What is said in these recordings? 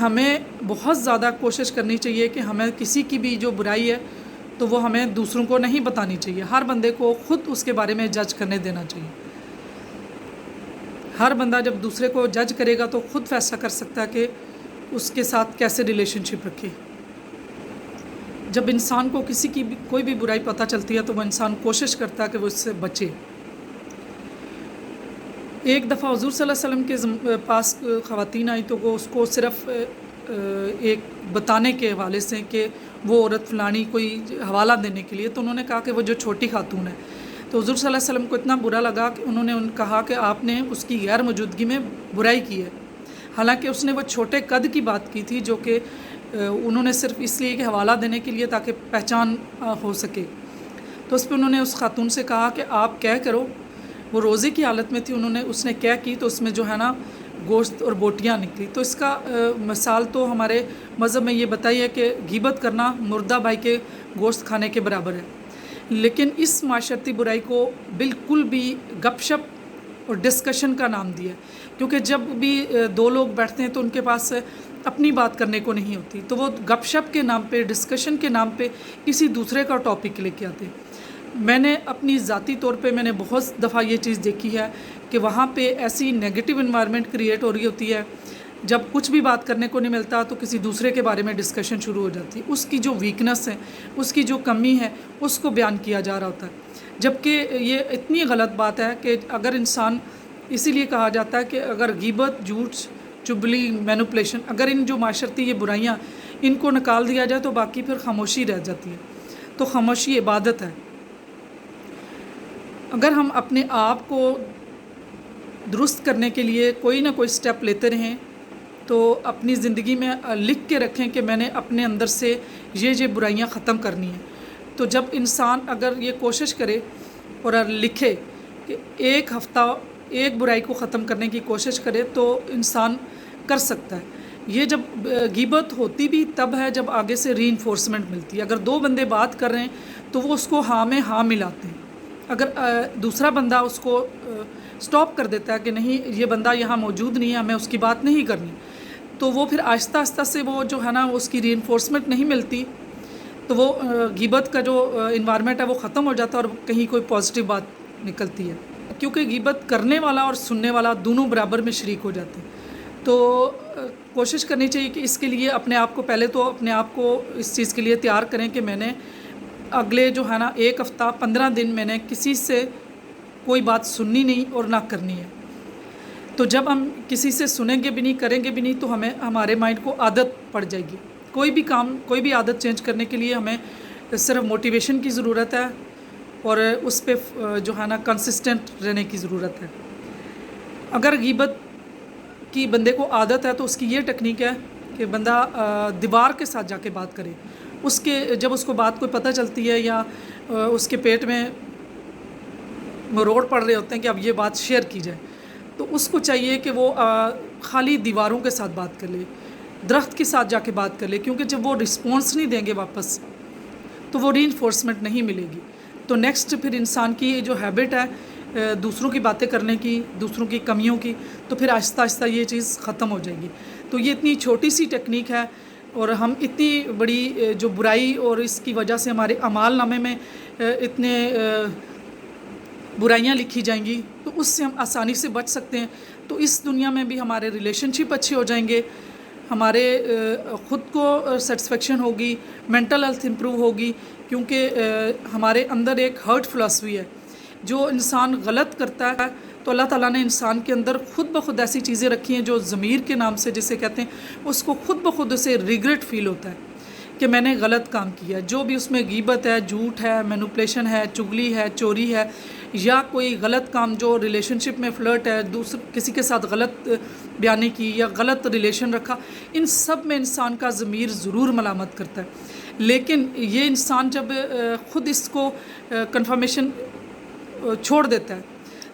ہمیں بہت زیادہ کوشش کرنی چاہیے کہ ہمیں کسی کی بھی جو برائی ہے تو وہ ہمیں دوسروں کو نہیں بتانی چاہیے. ہر بندے کو خود اس کے بارے میں جج کرنے دینا چاہیے. ہر بندہ جب دوسرے کو جج کرے گا تو خود فیصلہ کر سکتا ہے کہ اس کے ساتھ کیسے ریلیشن شپ رکھے. جب انسان کو کسی کی بھی کوئی بھی برائی پتہ چلتی ہے تو وہ انسان کوشش کرتا ہے کہ وہ اس سے بچے. ایک دفعہ حضور صلی اللہ علیہ وسلم کے پاس خواتین آئیں تو وہ اس کو صرف ایک بتانے کے حوالے سے کہ وہ عورت فلانی کوئی حوالہ دینے کے لیے، تو انہوں نے کہا کہ وہ جو چھوٹی خاتون ہے. تو حضور صلی اللہ علیہ وسلم کو اتنا برا لگا کہ انہوں نے کہا کہ آپ نے اس کی غیر موجودگی میں برائی کی ہے. حالانکہ اس نے وہ چھوٹے قد کی بات کی تھی جو کہ انہوں نے صرف اس لیے کہ حوالہ دینے کے لیے تاکہ پہچان ہو سکے. تو اس پہ انہوں نے اس خاتون سے کہا کہ آپ کیا کرو. وہ روزے کی حالت میں تھی، اس نے کیا کی تو اس میں جو ہے نا گوشت اور بوٹیاں نکلی. تو اس کا مثال تو ہمارے مذہب میں یہ بتائی ہے کہ غیبت کرنا مردہ بھائی کے گوشت کھانے کے برابر ہے. لیکن اس معاشرتی برائی کو بالکل بھی گپ شپ اور ڈسکشن کا نام دیا ہے، کیونکہ جب بھی دو لوگ بیٹھتے ہیں تو ان کے پاس اپنی بات کرنے کو نہیں ہوتی، تو وہ گپ شپ کے نام پہ، ڈسکشن کے نام پہ کسی دوسرے کا ٹاپک لے کے آتے ہیں. میں نے اپنی ذاتی طور پہ میں نے بہت دفعہ یہ چیز دیکھی ہے کہ وہاں پہ ایسی نیگیٹو انوائرمنٹ کریٹ ہو رہی ہوتی ہے، جب کچھ بھی بات کرنے کو نہیں ملتا تو کسی دوسرے کے بارے میں ڈسکشن شروع ہو جاتی ہے. اس کی جو ویکنس ہے، اس کی جو کمی ہے، اس کو بیان کیا جا رہا ہوتا ہے. جبکہ یہ اتنی غلط بات ہے کہ اگر انسان، اسی لیے کہا جاتا ہے کہ اگر غیبت، جھوٹ، چغلی، مینوپولیشن، اگر ان جو معاشرتی یہ برائیاں ان کو نکال دیا جائے تو باقی پھر خاموشی رہ جاتی ہے. تو خاموشی عبادت ہے. اگر ہم اپنے آپ کو درست کرنے کے لیے کوئی نہ کوئی سٹیپ لیتے رہیں تو اپنی زندگی میں لکھ کے رکھیں کہ میں نے اپنے اندر سے یہ برائیاں ختم کرنی ہیں. تو جب انسان اگر یہ کوشش کرے اور لکھے کہ ایک ہفتہ ایک برائی کو ختم کرنے کی کوشش کرے تو انسان کر سکتا ہے. یہ جب غیبت ہوتی بھی تب ہے جب آگے سے ری انفورسمنٹ ملتی ہے. اگر دو بندے بات کر رہے ہیں تو وہ اس کو ہاں میں ہاں ملاتے ہیں. اگر دوسرا بندہ اس کو سٹاپ کر دیتا ہے کہ نہیں یہ بندہ یہاں موجود نہیں ہے، ہمیں اس کی بات نہیں کرنی، تو وہ پھر آہستہ آہستہ سے وہ جو ہے نا اس کی ری انفورسمنٹ نہیں ملتی، تو وہ غیبت کا جو انوائرمنٹ ہے وہ ختم ہو جاتا ہے اور کہیں کوئی پازیٹیو بات نکلتی ہے. کیونکہ غیبت کرنے والا اور سننے والا دونوں برابر میں شریک ہو جاتے ہیں. تو کوشش کرنی چاہیے کہ اس کے لیے اپنے آپ کو پہلے تو اپنے آپ کو اس چیز کے لیے تیار کریں کہ میں نے اگلے جو ہے نا ایک ہفتہ 15 دن میں نے کسی سے کوئی بات سننی نہیں اور نہ کرنی ہے. تو جب ہم کسی سے سنیں گے بھی نہیں، کریں گے بھی نہیں، تو ہمارے مائنڈ کو عادت پڑ جائے گی. کوئی بھی کام، کوئی بھی عادت چینج کرنے کے لیے ہمیں صرف موٹیویشن کی ضرورت ہے اور اس پہ جو ہے نا کنسسٹنٹ رہنے کی ضرورت ہے. اگر غیبت کی بندے کو عادت ہے تو اس کی یہ ٹیکنیک ہے کہ بندہ دیوار کے ساتھ جا کے بات کرے. جب اس کو بات کوئی پتہ چلتی ہے یا اس کے پیٹ میں روڑ پڑ رہے ہوتے ہیں کہ اب یہ بات شیئر کی جائے، تو اس کو چاہیے کہ وہ خالی دیواروں کے ساتھ بات کر لے، درخت کے ساتھ جا کے بات کر لے. کیونکہ جب وہ رسپانس نہیں دیں گے واپس تو وہ ری انفورسمنٹ نہیں ملے گی. تو نیکسٹ پھر انسان کی جو ہیبٹ ہے دوسروں کی باتیں کرنے کی، دوسروں کی کمیوں کی، تو پھر آہستہ آہستہ یہ چیز ختم ہو جائے گی. تو یہ اتنی چھوٹی سی ٹیکنیک ہے اور ہم اتنی بڑی جو برائی اور اس کی وجہ سے ہمارے اعمال نامے میں اتنے برائیاں لکھی جائیں گی تو اس سے ہم آسانی سے بچ سکتے ہیں. تو اس دنیا میں بھی ہمارے ریلیشن شپ اچھے ہو جائیں گے، ہمارے خود کو سیٹسفیکشن ہوگی، مینٹل ہیلتھ امپروو ہوگی. کیونکہ ہمارے اندر ایک ہرٹ فلاسفی ہے. جو انسان غلط کرتا ہے تو اللہ تعالیٰ نے انسان کے اندر خود بخود ایسی چیزیں رکھی ہیں جو ضمیر کے نام سے جسے کہتے ہیں، اس کو خود بخود اسے ریگریٹ فیل ہوتا ہے کہ میں نے غلط کام کیا. جو بھی اس میں غیبت ہے، جھوٹ ہے، مینوپولیشن ہے، چغلی ہے، چوری ہے، یا کوئی غلط کام جو ریلیشن شپ میں فلرٹ ہے، کسی کے ساتھ غلط بیانی کی یا غلط ریلیشن رکھا، ان سب میں انسان کا ضمیر ضرور ملامت کرتا ہے. لیکن یہ انسان جب خود اس کو کنفرمیشن چھوڑ دیتا ہے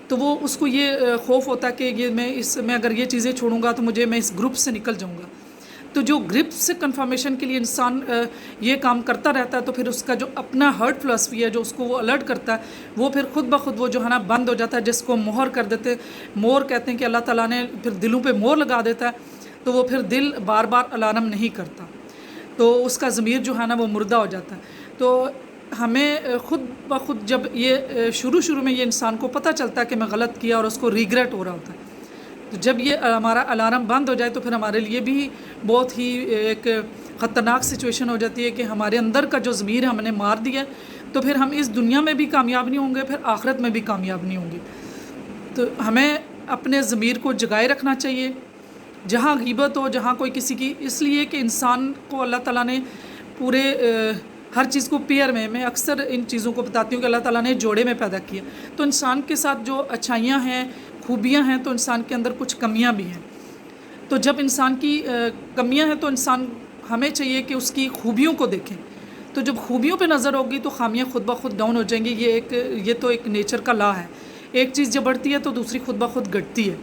تو وہ اس کو یہ خوف ہوتا ہے کہ میں اگر یہ چیزیں چھوڑوں گا تو میں اس گروپ سے نکل جاؤں گا. تو جو گروپ سے کنفرمیشن کے لیے انسان یہ کام کرتا رہتا ہے تو پھر اس کا جو اپنا ہرٹ فلاسفی ہے جو اس کو وہ الرٹ کرتا ہے وہ پھر خود بخود وہ جو ہے نا بند ہو جاتا ہے، جس کو مہر کر دیتے، مور کہتے ہیں کہ اللہ تعالیٰ نے پھر دلوں پہ مور لگا دیتا ہے. تو وہ پھر دل بار بار الارم نہیں کرتا، تو اس کا ضمیر جو ہے نا وہ مردہ ہو جاتا ہے۔ تو ہمیں خود بخود جب یہ شروع میں یہ انسان کو پتہ چلتا ہے کہ میں غلط کیا اور اس کو ریگریٹ ہو رہا ہوتا ہے، تو جب یہ ہمارا الارم بند ہو جائے تو پھر ہمارے لیے بھی بہت ہی ایک خطرناک سچویشن ہو جاتی ہے کہ ہمارے اندر کا جو ضمیر ہے ہم نے مار دیا، تو پھر ہم اس دنیا میں بھی کامیاب نہیں ہوں گے، پھر آخرت میں بھی کامیاب نہیں ہوں گے۔ تو ہمیں اپنے ضمیر کو جگائے رکھنا چاہیے، جہاں غیبت ہو، جہاں کوئی کسی کی، اس لیے کہ انسان کو اللہ تعالیٰ نے پورے ہر چیز کو پیئر میں اکثر ان چیزوں کو بتاتی ہوں کہ اللہ تعالیٰ نے جوڑے میں پیدا کیا، تو انسان کے ساتھ جو اچھائیاں ہیں، خوبیاں ہیں، تو انسان کے اندر کچھ کمیاں بھی ہیں۔ تو جب انسان کی کمیاں ہیں تو انسان ہمیں چاہیے کہ اس کی خوبیوں کو دیکھیں، تو جب خوبیوں پہ نظر ہوگی تو خامیاں خود بخود ڈاؤن ہو جائیں گی۔ یہ تو ایک نیچر کا لا ہے، ایک چیز جب بڑھتی ہے تو دوسری خود بخود گھٹتی ہے۔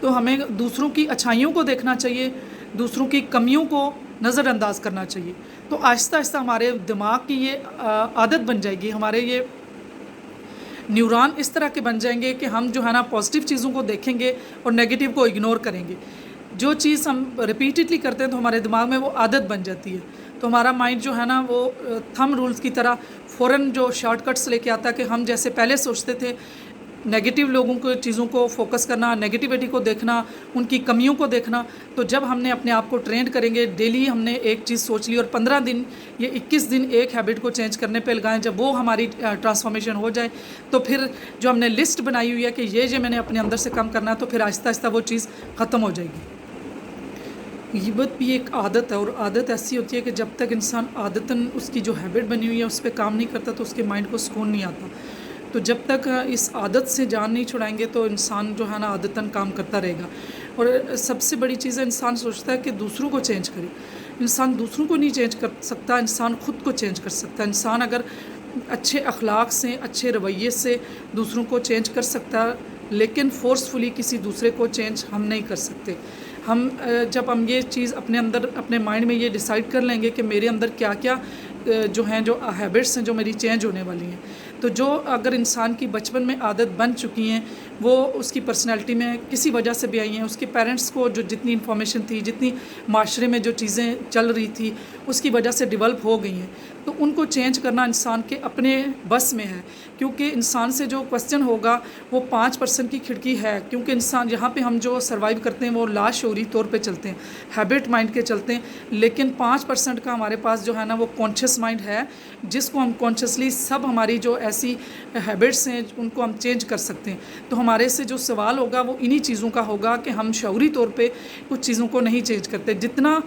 تو ہمیں دوسروں کی اچھائیوں کو دیکھنا چاہیے، دوسروں کی کمیوں کو نظر انداز کرنا چاہیے، تو آہستہ آہستہ ہمارے دماغ کی یہ عادت بن جائے گی، ہمارے یہ نیوران اس طرح کے بن جائیں گے کہ ہم جو ہے نا پازیٹیو چیزوں کو دیکھیں گے اور نیگیٹو کو اگنور کریں گے۔ جو چیز ہم ریپیٹڈلی کرتے ہیں تو ہمارے دماغ میں وہ عادت بن جاتی ہے، تو ہمارا مائنڈ جو ہے نا وہ تھم رولز کی طرح فوراً جو شارٹ کٹس لے کے آتا ہے کہ ہم جیسے پہلے سوچتے تھے، نیگیٹو لوگوں کو چیزوں کو فوکس کرنا، نیگیٹیوٹی کو دیکھنا، ان کی کمیوں کو دیکھنا، تو جب ہم نے اپنے آپ کو ٹرینڈ کریں گے، ڈیلی ہم نے ایک چیز سوچ لی اور 15 دن یا 21 دن ایک ہیبٹ کو چینج کرنے پہ لگائیں، جب وہ ہماری ٹرانسفارمیشن ہو جائے تو پھر جو ہم نے لسٹ بنائی ہوئی ہے کہ یہ میں نے اپنے اندر سے کم کرنا ہے، تو پھر آہستہ آہستہ وہ چیز ختم ہو جائے گی۔ غیبت بھی ایک عادت ہے، اور عادت ایسی ہوتی ہے کہ جب تک انسان عادتاً اس کی جو ہیبٹ بنی ہوئی ہے اس پہ کام نہیں کرتا تو اس کے مائنڈ کو سکون نہیں آتا، تو جب تک اس عادت سے جان نہیں چھڑائیں گے تو انسان جو ہے نا عادتاً کام کرتا رہے گا۔ اور سب سے بڑی چیز ہے انسان سوچتا ہے کہ دوسروں کو چینج کرے، انسان دوسروں کو نہیں چینج کر سکتا، انسان خود کو چینج کر سکتا ہے۔ انسان اگر اچھے اخلاق سے، اچھے رویے سے دوسروں کو چینج کر سکتا، لیکن فورسفلی کسی دوسرے کو چینج ہم نہیں کر سکتے۔ جب ہم یہ چیز اپنے اندر، اپنے مائنڈ میں یہ ڈیسائیڈ کر لیں گے کہ میرے اندر کیا کیا جو ہیبٹس ہیں جو میری چینج ہونے والی ہیں، تو جو اگر انسان کی بچپن میں عادت بن چکی ہیں، وہ اس کی پرسنالٹی میں کسی وجہ سے بھی آئی ہیں، اس کے پیرنٹس کو جو جتنی انفارمیشن تھی، جتنی معاشرے میں جو چیزیں چل رہی تھی اس کی وجہ سے ڈیولپ ہو گئی ہیں، تو ان کو چینج کرنا انسان کے اپنے بس میں ہے، کیونکہ انسان سے جو کوسچن ہوگا وہ 5% کی کھڑکی ہے، کیونکہ انسان یہاں پہ ہم جو سروائیو کرتے ہیں وہ لاشعوری طور پہ چلتے ہیں، ہیبٹ مائنڈ کے چلتے ہیں، لیکن 5% کا ہمارے پاس جو ہے نا وہ کانشیس مائنڈ ہے، جس کو ہم کانشیسلی سب ہماری جو ایسی ہیبٹس ہیں ان کو ہم چینج کر سکتے ہیں۔ تو ہمارے سے جو سوال ہوگا وہ انہی چیزوں کا ہوگا کہ ہم شعوری طور پہ کچھ چیزوں کو نہیں چینج کرتے، جتنا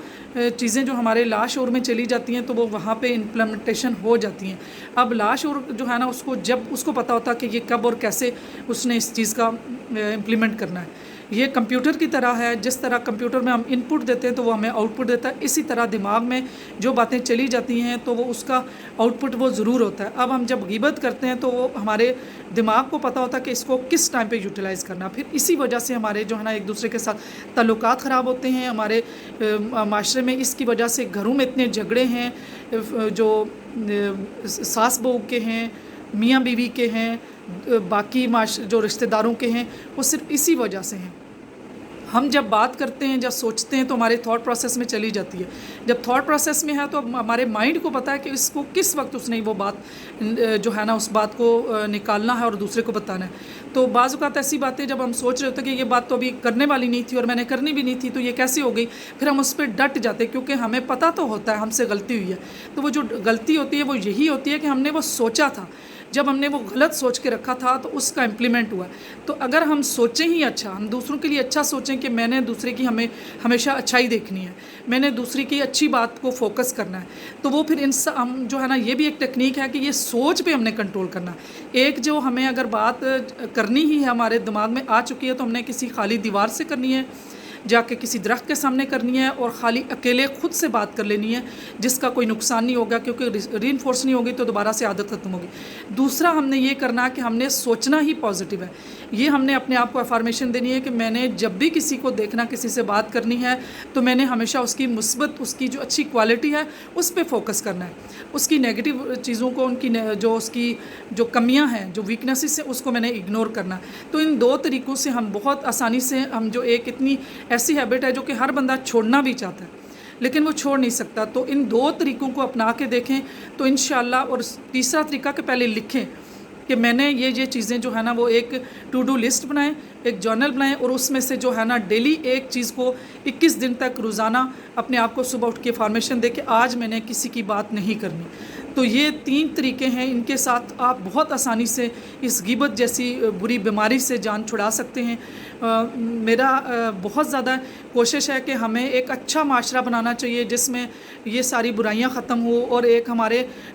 چیزیں جو ہمارے لاشعور میں چلی جاتی ہیں تو وہ وہاں پہ امپلیمنٹیشن ہو جاتی ہیں۔ اب لاشعور جو ہے نا اس کو جب اس کو پتہ ہوتا کہ یہ کب اور کیسے اس نے اس چیز کا امپلیمنٹ کرنا ہے، یہ کمپیوٹر کی طرح ہے، جس طرح کمپیوٹر میں ہم ان پٹ دیتے ہیں تو وہ ہمیں آؤٹ پٹ دیتا ہے، اسی طرح دماغ میں جو باتیں چلی جاتی ہیں تو وہ اس کا آؤٹ پٹ وہ ضرور ہوتا ہے۔ اب ہم جب غیبت کرتے ہیں تو وہ ہمارے دماغ کو پتہ ہوتا ہے کہ اس کو کس ٹائم پہ یوٹیلائز کرنا، پھر اسی وجہ سے ہمارے جو ہے نا ایک دوسرے کے ساتھ تعلقات خراب ہوتے ہیں، ہمارے معاشرے میں اس کی وجہ سے گھروں میں اتنے جھگڑے ہیں، جو ساس بہو کے ہیں، میاں بیوی کے ہیں، باقی جو رشتہ داروں کے ہیں، وہ صرف اسی وجہ سے ہیں۔ ہم جب بات کرتے ہیں، جب سوچتے ہیں تو ہمارے تھاٹ پروسیس میں چلی جاتی ہے، جب تھاٹ پروسیس میں ہے تو ہمارے مائنڈ کو پتہ ہے کہ اس کو کس وقت اس نے وہ بات جو ہے نا اس بات کو نکالنا ہے اور دوسرے کو بتانا ہے۔ تو بعض اوقات ایسی باتیں جب ہم سوچ رہے ہوتے ہیں کہ یہ بات تو ابھی کرنے والی نہیں تھی اور میں نے کرنی بھی نہیں تھی تو یہ کیسے ہو گئی، پھر ہم اس پہ ڈٹ جاتے ہیں، کیونکہ ہمیں پتہ تو ہوتا ہے ہم سے غلطی ہوئی ہے، تو وہ جو غلطی ہوتی ہے وہ یہی ہوتی ہے کہ ہم نے وہ سوچا تھا، جب ہم نے وہ غلط سوچ کے رکھا تھا تو اس کا امپلیمنٹ ہوا۔ تو اگر ہم سوچیں ہی اچھا، ہم دوسروں کے لیے اچھا سوچیں کہ میں نے دوسرے کی ہمیشہ اچھائی دیکھنی ہے، میں نے دوسری کی اچھی بات کو فوکس کرنا ہے، تو وہ پھر ہم جو ہے نا یہ بھی ایک ٹیکنیک ہے کہ یہ سوچ پہ ہم نے کنٹرول کرنا ہے۔ ایک جو ہمیں اگر بات کرنی ہی ہے ہمارے دماغ میں آ چکی ہے تو ہم نے کسی خالی دیوار سے کرنی ہے، جا کے کسی درخت کے سامنے کرنی ہے اور خالی اکیلے خود سے بات کر لینی ہے، جس کا کوئی نقصان نہیں ہوگا، کیونکہ ری انفورس نہیں ہوگی تو دوبارہ سے عادت ختم ہوگی۔ دوسرا ہم نے یہ کرنا ہے کہ ہم نے سوچنا ہی پازیٹیو ہے، یہ ہم نے اپنے آپ کو افارمیشن دینی ہے کہ میں نے جب بھی کسی کو دیکھنا، کسی سے بات کرنی ہے تو میں نے ہمیشہ اس کی مثبت، اس کی جو اچھی کوالٹی ہے اس پہ فوکس کرنا ہے، اس کی نیگیٹو چیزوں کو، ان کی جو اس کی جو کمیاں ہیں، جو ویکنیسز ہیں، اس کو میں نے اگنور کرنا ہے۔ تو ان دو طریقوں سے ہم بہت آسانی سے، ہم جو ایک اتنی ایسی ہیبٹ ہے جو کہ ہر بندہ چھوڑنا بھی چاہتا ہے لیکن وہ چھوڑ نہیں سکتا، تو ان دو طریقوں کو اپنا کے دیکھیں تو انشاءاللہ۔ اور تیسرا طریقہ کہ پہلے لکھیں کہ میں نے یہ چیزیں جو ہے نا وہ ایک ٹو ڈو لسٹ بنائیں، ایک جرنل بنائیں، اور اس میں سے جو ہے نا ڈیلی ایک چیز کو 21 دن تک روزانہ اپنے آپ کو صبح اٹھ کے فارمیشن دے کہ آج میں نے کسی کی بات نہیں کرنی۔ تو یہ 3 طریقے ہیں، ان کے ساتھ آپ بہت آسانی سے اس غیبت جیسی بری بیماری سے جان چھڑا سکتے ہیں۔ میرا بہت زیادہ کوشش ہے کہ ہمیں ایک اچھا معاشرہ بنانا چاہیے جس میں یہ ساری برائیاں ختم ہو، اور ایک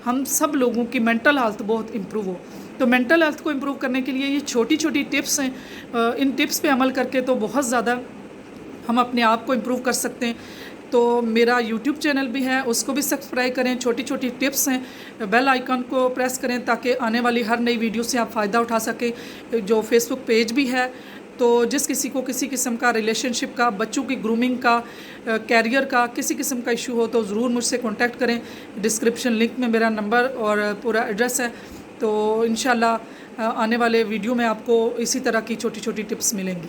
ہم سب لوگوں کی مینٹل ہیلتھ بہت امپروو ہو۔ تو مینٹل ہیلتھ کو امپروو کرنے کے لیے یہ چھوٹی چھوٹی ٹپس ہیں، ان ٹپس پہ عمل کر کے تو بہت زیادہ ہم اپنے آپ کو امپروو کر سکتے ہیں۔ تو میرا یوٹیوب چینل بھی ہے، اس کو بھی سبسکرائب کریں، چھوٹی چھوٹی ٹپس ہیں، بیل آئیکن کو پریس کریں تاکہ آنے والی ہر نئی ویڈیو سے آپ فائدہ اٹھا سکیں۔ جو فیس بک پیج بھی ہے، تو جس کسی کو کسی قسم کا ریلیشن شپ کا، بچوں کی گرومنگ کا، کیریئر کا کسی قسم کا ایشو ہو تو ضرور مجھ سے کانٹیکٹ کریں۔ ڈسکرپشن لنک میں میرا نمبر اور پورا ایڈریس ہے، تو انشاءاللہ آنے والے ویڈیو میں آپ کو اسی طرح کی چھوٹی چھوٹی ٹپس ملیں گی۔